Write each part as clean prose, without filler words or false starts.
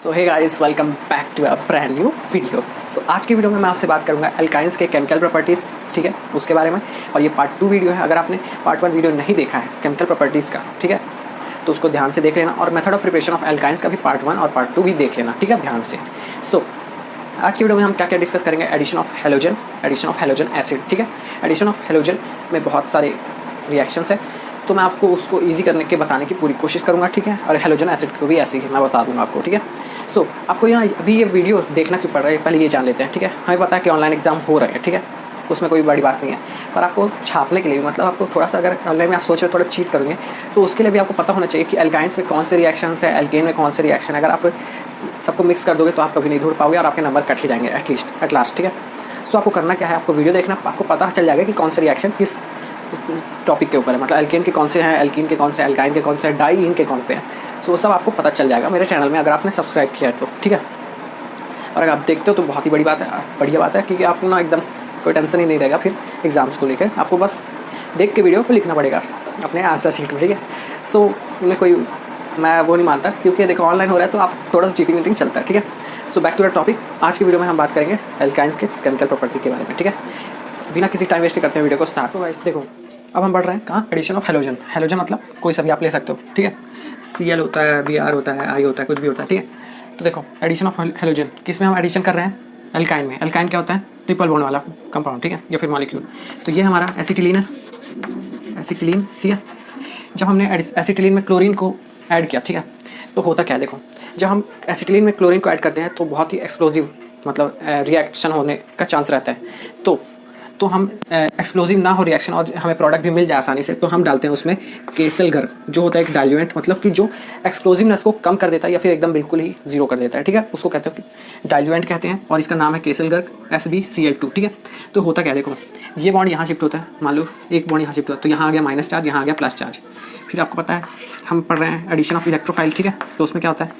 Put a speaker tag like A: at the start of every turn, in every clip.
A: So hey guys, welcome back to a brand new video. So आज की video में मैं आपसे बात करूंगा एल्काइंस के केमिकल प्रॉपर्टीज़, ठीक है, उसके बारे में। और ये पार्ट 2 वीडियो है। अगर आपने पार्ट 1 वीडियो नहीं देखा है केमिकल प्रॉपर्टीज़ का, ठीक है, तो उसको ध्यान से देख लेना। और method of preparation of alkynes का भी पार्ट 1 और पार्ट 2 भी देख लेना, ठीक है, ध्यान से। सो आज की वीडियो में हम क्या क्या डिस्कस करेंगे। एडिशन ऑफ हेलोजन एसिड, ठीक है। एडिशन ऑफ हेलोजन में बहुत सारे रिएक्शंस है, तो मैं आपको उसको इजी करने के बताने की पूरी कोशिश करूंगा, ठीक है। और हेलोजन एसिड को भी ऐसे ही मैं बता दूंगा आपको, ठीक है। सो आपको यहाँ अभी ये वीडियो देखना क्यों पड़ रहा है, पहले ये जान लेते हैं, ठीक है। हमें पता है कि ऑनलाइन एग्जाम हो रहे हैं, ठीक है, उसमें कोई बड़ी बात नहीं है। पर आपको छापने के लिए मतलब आपको थोड़ा सा, अगर ऑनलाइन में आप सोच रहे हो थोड़ा चीट करेंगे, तो उसके लिए भी आपको पता होना चाहिए कि एल्काइंस में कौन से रिएक्शंस है, एल्केन में कौन से रिएक्शन है। अगर आप सबको मिक्स कर दोगे तो आप कभी नहीं ढूंढ पाओगे और आपके नंबर कट ही जाएंगे एट लास्ट, ठीक है। सो आपको करना क्या है, आपको वीडियो देखना, आपको पता चल जाएगा कि कौन से रिएक्शन किस टॉपिक के ऊपर है, मतलब एल्केन के कौन से हैं, एल्कीन के कौन से, एल्काइन के कौन से, डाईइन के कौन से हैं। सो वो सब आपको पता चल जाएगा मेरे चैनल में, अगर आपने सब्सक्राइब किया है तो, ठीक है। और अगर आप देखते हो तो बहुत ही बड़ी बात है, बढ़िया बात है, क्योंकि आपको ना एकदम कोई टेंशन ही नहीं रहेगा फिर एग्जाम्स को लेकर। आपको बस देख के वीडियो को लिखना पड़ेगा अपने आंसर शीट में, ठीक है। सो उन्हें कोई, मैं वो नहीं मानता, क्योंकि देखो ऑनलाइन हो रहा है तो आप थोड़ा सा चीटिंग वीटिंग चलता है, ठीक है। So back to the topic. आज की वीडियो में हम बात करेंगे एल्काइंस के केमिकल प्रॉपर्टी के बारे में, ठीक है। बिना किसी टाइम वेस्ट करते हैं वीडियो को स्टार्ट। सो गाइस देखो, अब हम बढ़ रहे हैं कहाँ, एडिशन ऑफ हेलोजन। हेलोजन मतलब कोई सा भी आप ले सकते हो, ठीक है। Cl होता है, Br होता है, I होता है, कुछ भी होता है, ठीक है। तो देखो एडिशन ऑफ हेलोजन किस में हम एडिशन कर रहे हैं, एल्काइन में। एल्काइन क्या होता है, ट्रिपल बॉन्ड वाला कंपाउंड, ठीक है, या फिर मॉलिक्यूल। तो ये हमारा एसिटिलीन है, एसिटिलीन, ठीक है। जब हमने एसिटिलीन में क्लोरीन को ऐड किया, ठीक है, तो होता क्या है, देखो जब हम एसिटिलीन में क्लोरीन को ऐड करते हैं तो बहुत ही एक्सप्लोजिव मतलब रिएक्शन होने का चांस रहता है। तो हम एक्सप्लोजिव ना हो रिएक्शन और हमें प्रोडक्ट भी मिल जाए आसानी से, तो हम डालते हैं उसमें केसलगर, जो होता है एक डाइल्यूएंट, मतलब कि जो एक्सप्लोजिवनेस को कम कर देता है या फिर एकदम बिल्कुल ही जीरो कर देता है, ठीक है। उसको कहते हैं कि डाइल्यूएंट कहते हैं, और इसका नाम है केसलगर SbCl2, ठीक है। तो होता क्या है, देखो ये बॉन्ड यहाँ शिफ्ट होता है, मान लो एक बॉन्ड यहाँ शिफ्ट होता है, तो यहाँ आ गया माइनस चार्ज, यहाँ आ गया प्लस चार्ज। फिर आपको पता है हम पढ़ रहे हैं एडिशन ऑफ इलेक्ट्रोफाइल, ठीक है। तो उसमें क्या होता है,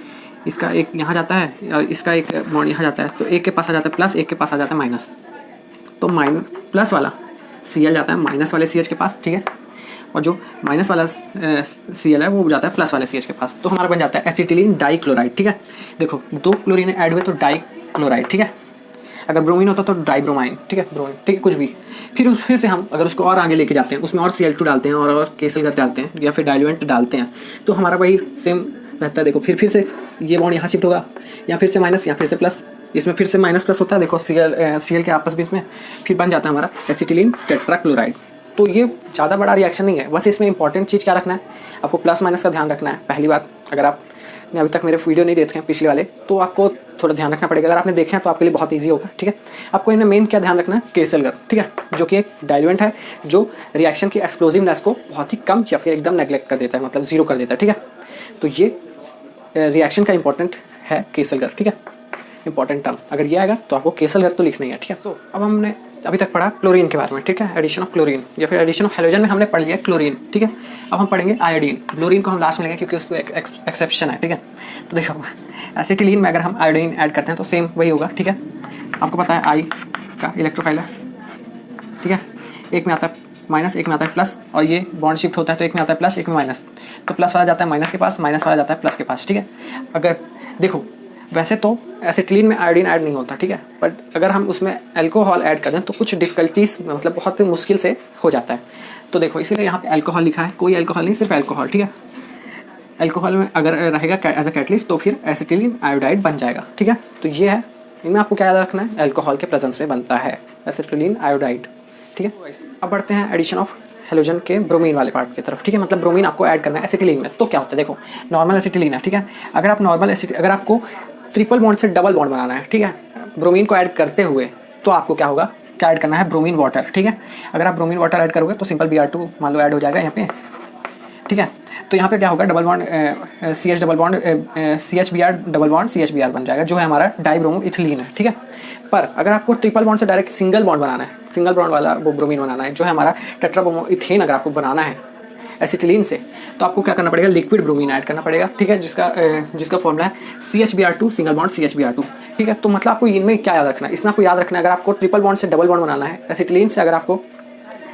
A: इसका एक यहाँ जाता है और इसका एक बॉन्ड यहाँ जाता है, तो एक के पास आ जाता है प्लस, एक के पास आ जाता है माइनस। तो प्लस वाला Cl जाता है माइनस वाले CH के पास, ठीक है, और जो माइनस वाला Cl है वो जाता है प्लस वाले CH के पास। तो हमारा बन जाता है एसिटिलीन डाइक्लोराइड, ठीक है। देखो दो क्लोरीन ऐड हुए तो डाइक्लोराइड, ठीक है। अगर ब्रोमीन होता तो डाइब्रोमाइन, ठीक है, ब्रोमीन, ठीक है, कुछ भी। फिर से हम अगर उसको और आगे लेके जाते हैं, उसमें और Cl2 डालते हैं और केसलगर डालते हैं या फिर डाइल्यूएंट डालते हैं, तो हमारा वही सेम रहता है। देखो फिर से ये बॉन्ड यहाँ शिफ्ट होगा, या फिर से माइनस, या फिर से प्लस, इसमें फिर से माइनस प्लस होता है। देखो Cl के आपस बीच में फिर बन जाता है हमारा एसिटिलीन टेट्राक्लोराइड। तो ये ज़्यादा बड़ा रिएक्शन नहीं है, बस इसमें इंपॉर्टेंट चीज़ क्या रखना है, आपको प्लस माइनस का ध्यान रखना है। पहली बात, अगर आपने अभी तक मेरे वीडियो नहीं देखे हैं पिछले वाले, तो आपको थोड़ा ध्यान रखना पड़ेगा। अगर आपने देखे हैं तो आपके लिए बहुत ईजी होगा, ठीक है। आपको इन्हें मेन क्या ध्यान रखना है, केसलगर, ठीक है, जो कि एक डाइल्यूएंट है, जो रिएक्शन की एक्सप्लोजिवनेस को बहुत ही कम या फिर एकदम नेग्लेक्ट कर देता है, मतलब जीरो कर देता है, ठीक है। तो ये रिएक्शन का इंपॉर्टेंट है केसलगर, ठीक है, इंपॉर्टेंट टर्म। अगर ये आएगा तो आपको केसलगर तो लिखना ही है, ठीक है। सो अब हमने अभी तक पढ़ा क्लोरीन के बारे में, ठीक है, एडिशन ऑफ क्लोरीन या फिर एडिशन ऑफ हेलोजन में हमने पढ़ लिया क्लोरीन, ठीक है। अब हम पढ़ेंगे आयोडीन। क्लोरीन को हम लास्ट में लेंगे क्योंकि उसको एक एक्सेप्शन है, ठीक है। तो देखो एसिटिलीन में अगर हम आयोडीन ऐड करते हैं तो सेम वही होगा, ठीक है। आपको पता है आई का इलेक्ट्रोफाइल है, ठीक है, एक में आता है माइनस, एक में आता है प्लस, और ये बॉन्ड शिफ्ट होता है तो एक में आता है प्लस, एक में माइनस। तो प्लस वाला जाता है माइनस के पास, माइनस वाला जाता है प्लस के पास, ठीक है। अगर देखो वैसे तो एसिटिलीन में आयोडीन ऐड नहीं होता, ठीक है, बट अगर हम उसमें अल्कोहल ऐड कर दें तो कुछ डिफिकल्टीज, मतलब बहुत मुश्किल से हो जाता है। तो देखो इसीलिए यहाँ पे अल्कोहल लिखा है, कोई अल्कोहल नहीं, सिर्फ अल्कोहल, ठीक है। अल्कोहल में अगर रहेगा एज अ कैटलिस्ट तो फिर एसिटिलीन आयोडाइड बन जाएगा, ठीक है। तो ये है, इनमें आपको क्या याद रखना है, अल्कोहल के प्रेजेंस में बनता है एसिटिलीन आयोडाइड, ठीक है। अब बढ़ते हैं एडिशन ऑफ हेलोजन के ब्रोमीन वाले पार्ट की तरफ, ठीक है। मतलब ब्रोमीन आपको ऐड करना है एसिटिलीन में। तो क्या होता है, देखो नॉर्मल एसिटिलीन है, ठीक है। अगर आप अगर आपको ट्रिपल बॉन्ड से डबल बॉन्ड बनाना है, ठीक है, ब्रोमीन को ऐड करते हुए, तो आपको क्या होगा, क्या ऐड करना है, ब्रोमीन वाटर, ठीक है। अगर आप ब्रोमीन वाटर ऐड करोगे तो सिंपल Br2 मान लो ऐड हो जाएगा यहाँ पे, ठीक है। तो यहाँ पे क्या होगा, double bond CH double bond CHBr double bond CHBr बन जाएगा, जो है हमारा डाइब्रोमो इथिलीन है, ठीक है। पर अगर आपको ट्रिपल बॉन्ड से डायरेक्ट सिंगल बॉन्ड बनाना है, सिंगल बॉन्ड वाला वो ब्रोमीन बनाना है, जो है हमारा टेट्राब्रोमो इथेन, अगर आपको बनाना है एसिटिलीन से, तो आपको क्या करना पड़ेगा, लिक्विड ब्रोमीन ऐड करना पड़ेगा, ठीक है, जिसका फॉर्मूला है CHBr2 सिंगल बॉन्ड CHBr2, ठीक है। तो मतलब आपको इनमें क्या याद रखना है, इसमें आपको याद रखना है, अगर आपको ट्रिपल बॉन्ड से डबल बॉन्ड बनाना है एसिटिलीन से, अगर आपको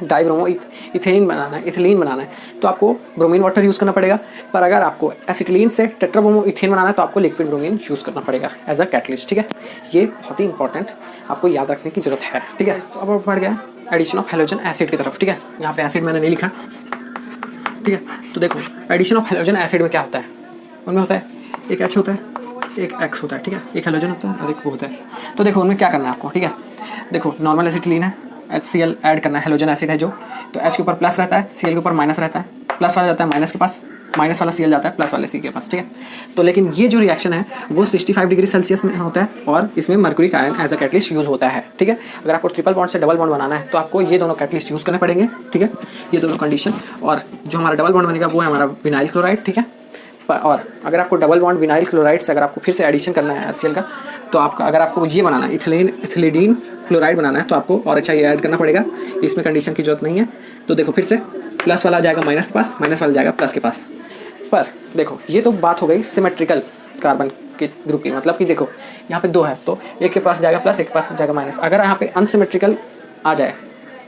A: डाइब्रोमो इथेन बनाना है, इथिलीन बनाना है, तो आपको ब्रोमीन वाटर यूज़ करना पड़ेगा। पर अगर आपको एसिटिलीन से टेट्राब्रोमो इथेन बनाना है तो आपको लिक्विड ब्रोमीन यूज़ करना पड़ेगा एज अ कैटलिस्ट, ठीक है। ये बहुत ही इंपॉर्टेंट आपको याद रखने की जरूरत है, ठीक है। तो अब बढ़ गया एडिशन ऑफ हेलोजन एसिड की तरफ, ठीक है। यहाँ पे एसिड मैंने नहीं लिखा, ठीक है। तो देखो एडिशन ऑफ हेलोजन एसिड में क्या होता है, उनमें होता है एक H होता है, एक X होता है, ठीक है। एक हेलोजन होता है और एक वो होता है। तो देखो उनमें क्या करना है आपको, ठीक है। देखो नॉर्मल एसिटिलीन है, HCl ऐड करना है, हेलोजन एसिड है जो, तो H के ऊपर प्लस रहता है, Cl के ऊपर माइनस रहता है, प्लस वाला जाता है माइनस के पास, माइनस वाला Cl जाता है प्लस वाले C के पास, ठीक है। तो लेकिन ये जो रिएक्शन है वो 65 डिग्री सेल्सियस में होता है और इसमें mercuric ion as a catalyst use होता है, ठीक है। अगर आपको ट्रिपल बॉन्ड से डबल बॉन्ड बनाना है तो आपको ये दोनों कैटलिस्ट यूज़ करने पड़ेंगे, ठीक है, ये दोनों कंडीशन। और जो हमारा डबल बॉन्ड बनेगा वो है हमारा विनाइल क्लोराइड, ठीक है। और अगर आपको डबल बॉन्ड विनाइल क्लोराइड से अगर आपको फिर से एडिशन करना है HCl का, तो आपका अगर आपको ये बनाना है इथिलीन क्लोराइड बनाना है तो आपको और अच्छा ये ऐड करना पड़ेगा, इसमें कंडीशन की जरूरत नहीं है। तो देखो फिर से प्लस वाला जाएगा माइनस के पास, माइनस वाला जाएगा प्लस के पास। पर देखो ये तो बात हो गई सिमेट्रिकल कार्बन के ग्रुप की, मतलब कि देखो यहाँ पे दो है तो एक के पास जाएगा प्लस, एक के पास जाएगा माइनस। अगर यहाँ पे अनसिमेट्रिकल आ जाए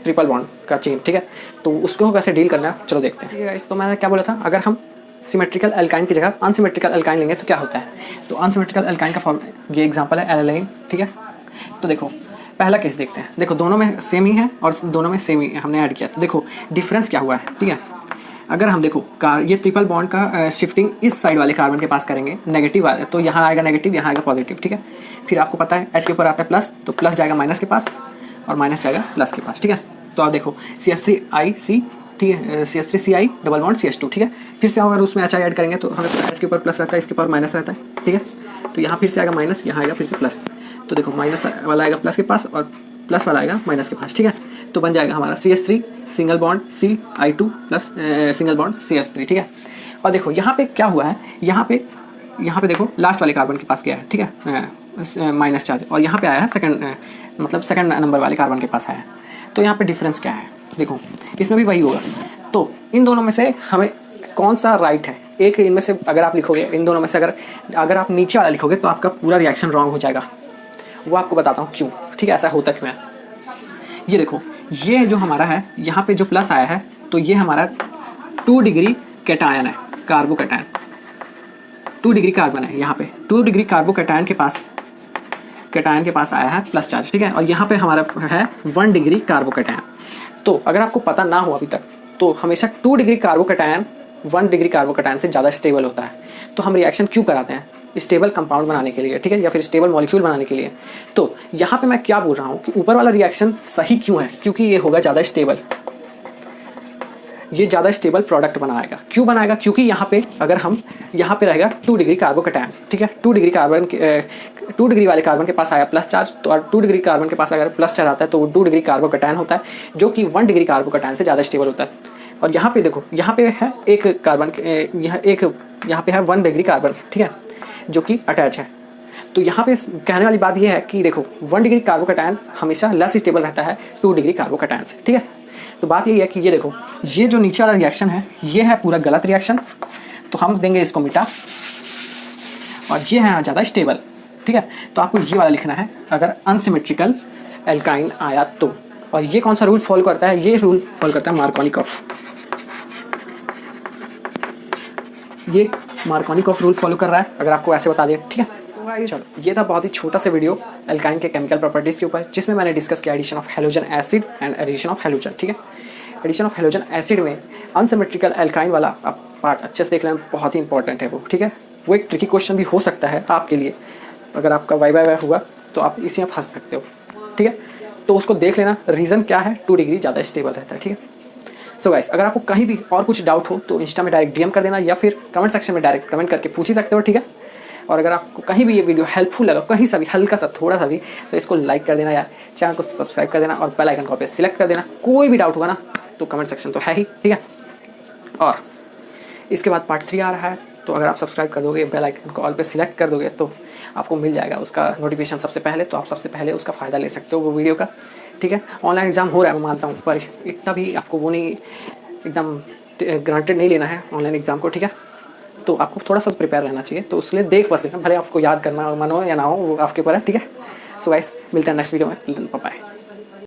A: ट्रिपल बॉन्ड का चेन, ठीक है, तो उसको कैसे डील करना है चलो देखते हैं, ठीक है। तो मैंने क्या बोला था, अगर हम सिमेट्रिकल एल्काइन की जगह अनसिमेट्रिकल एल्काइन लेंगे तो क्या होता है। तो अनसिमेट्रिकल एल्काइन का फॉर्म, ये एग्जांपल है एल्काइन, ठीक है। तो देखो पहला केस देखते हैं, देखो दोनों में सेम ही है और दोनों में सेम ही हमने ऐड किया, तो देखो डिफरेंस क्या हुआ है, ठीक है। अगर हम देखो ये ट्रिपल बॉन्ड का शिफ्टिंग इस साइड वाले कार्बन के पास करेंगे नेगेटिव वाले, तो यहाँ आएगा नेगेटिव, यहाँ आएगा पॉजिटिव, ठीक है। फिर आपको पता है H के ऊपर आता है प्लस, तो प्लस जाएगा माइनस के पास और माइनस जाएगा प्लस के पास, ठीक है। तो आप देखो CH3IC, ठीक है, CH3Ci डबल बॉन्ड CH2, ठीक है। फिर से अगर उसमें HI ऐड करेंगे तो हमें H के ऊपर प्लस रहता है, इसके ऊपर माइनस रहता है, ठीक है। तो यहाँ फिर से आएगा माइनस, यहाँ आएगा फिर से प्लस, तो देखो माइनस वाला आएगा प्लस के पास और प्लस वाला आएगा माइनस के पास, ठीक है। तो बन जाएगा हमारा CH3 single bond Ci2 plus single bond CH3, ठीक है। और देखो यहाँ पे क्या हुआ है, यहाँ पे देखो लास्ट वाले कार्बन के पास गया है, ठीक है, माइनस चार्ज, और यहाँ पे आया है सेकंड नंबर वाले कार्बन के पास आया है। तो यहाँ पे डिफरेंस क्या है, देखो इसमें भी वही होगा। तो इन दोनों में से हमें कौन सा राइट है, एक इनमें से अगर आप लिखोगे, इन दोनों में से अगर आप नीचे वाला लिखोगे तो आपका पूरा रिएक्शन रॉन्ग हो जाएगा। वो आपको बताता हूँ क्यों, ठीक है, ऐसा होता क्यों है। ये देखो ये जो हमारा है, यहाँ पे जो प्लस आया है तो ये हमारा 2 डिग्री कैटायन है, कार्बो कैटायन, 2 डिग्री कार्बन है, यहाँ पे 2 डिग्री कार्बो कैटायन के पास आया है प्लस चार्ज, ठीक है। और यहाँ पे हमारा है 1 डिग्री कार्बो कैटायन। तो अगर आपको पता ना हो अभी तक, तो हमेशा 2 डिग्री कार्बो कैटायन 1 डिग्री कार्बो कैटायन से ज़्यादा स्टेबल होता है। तो हम रिएक्शन क्यों कराते हैं, स्टेबल कंपाउंड बनाने के लिए, ठीक है, या फिर स्टेबल मॉलिक्यूल बनाने के लिए। तो यहाँ पे मैं क्या बोल रहा हूँ कि ऊपर वाला रिएक्शन सही क्यों है, क्योंकि ये होगा ज़्यादा स्टेबल, ये ज़्यादा स्टेबल प्रोडक्ट बनाएगा। क्यों बनाएगा, क्योंकि यहाँ पे अगर हम यहाँ पे रहेगा 2 डिग्री कार्बो कैटायन, ठीक है, 2 डिग्री वाले कार्बन के पास आया प्लस चार्ज, तो 2 डिग्री कार्बन के पास अगर प्लस चार्ज आता है तो वो 2 डिग्री कार्बो कैटायन होता है, जो कि 1 डिग्री कार्बो कैटायन से ज़्यादा स्टेबल होता है। और यहाँ पे देखो, यहाँ पे है एक कार्बन, यहाँ पे है 1 डिग्री कार्बन, ठीक है, जो कि अटैच है। तो यहाँ पे कहने वाली बात ये है कि देखो 1 डिग्री कार्बो कैटायन हमेशा लेस स्टेबल रहता है 2 डिग्री कार्बो कैटायन से, ठीक है। तो बात यही है कि ये देखो, ये जो नीचे वाला रिएक्शन है ये है पूरा गलत रिएक्शन, तो हम देंगे इसको मिटा, और ये है ज़्यादा स्टेबल, ठीक है। तो आपको ये वाला लिखना है अगर अनसिमेट्रिकल एल्काइन आया तो। और ये कौन सा रूल फॉलो करता है, ये रूल फॉलो करता है मार्कोनिकॉफ, ये मार्कोनिकॉफ रूल फॉलो कर रहा है, अगर आपको ऐसे बता दिया, ठीक है। चलो ये था बहुत ही छोटा सा वीडियो एल्काइन के केमिकल प्रॉपर्टीज़ के ऊपर, जिसमें मैंने डिस्कस किया addition of halogen acid and addition of halogen, ठीक है। एडिशन ऑफ हेलोजन एसिड में अनसिमेट्रिकल एल्काइन वाला आप पार्ट अच्छे से देख लेना, बहुत ही इंपॉर्टेंट है वो, ठीक है। वो एक ट्रिकी क्वेश्चन भी हो सकता है आपके लिए, अगर आपका वाई हुआ तो आप इसी में फंस सकते हो, ठीक है। तो उसको देख लेना, रीज़न क्या है, 2 डिग्री ज़्यादा स्टेबल रहता है, ठीक है। सो गाइस, अगर आपको कहीं भी और कुछ डाउट हो तो इंस्टा में डायरेक्ट DM कर देना, या फिर कमेंट सेक्शन में डायरेक्ट कमेंट करके पूछ ही सकते हो, ठीक है। और अगर आपको कहीं भी ये वीडियो हेल्पफुल लगा, कहीं सा भी हल्का सा थोड़ा सा भी, तो इसको लाइक कर देना यार, चैनल को सब्सक्राइब कर देना और बेल आइकन को पे सिलेक्ट कर देना। कोई भी डाउट होगा ना तो कमेंट सेक्शन तो है ही, ठीक है। और इसके बाद पार्ट 3 आ रहा है, तो अगर आप सब्सक्राइब कर दोगे, बेल आइकन को ऑल पे सिलेक्ट कर दोगे, तो आपको मिल जाएगा उसका नोटिफिकेशन सबसे पहले, तो आप सबसे पहले उसका फ़ायदा ले सकते हो वो वीडियो का, ठीक है। ऑनलाइन एग्जाम हो रहा है मैं मानता हूँ, पर इतना भी आपको वो नहीं, एकदम ग्रांटेड नहीं लेना है ऑनलाइन एग्जाम को, ठीक है। तो आपको थोड़ा सा प्रिपेयर रहना चाहिए, तो उसके लिए देख बस लेना, भले आपको याद करना मन हो या ना हो वो आपके ऊपर है, ठीक है। सो गाइस, मिलते हैं नेक्स्ट वीडियो में, बाय बाय।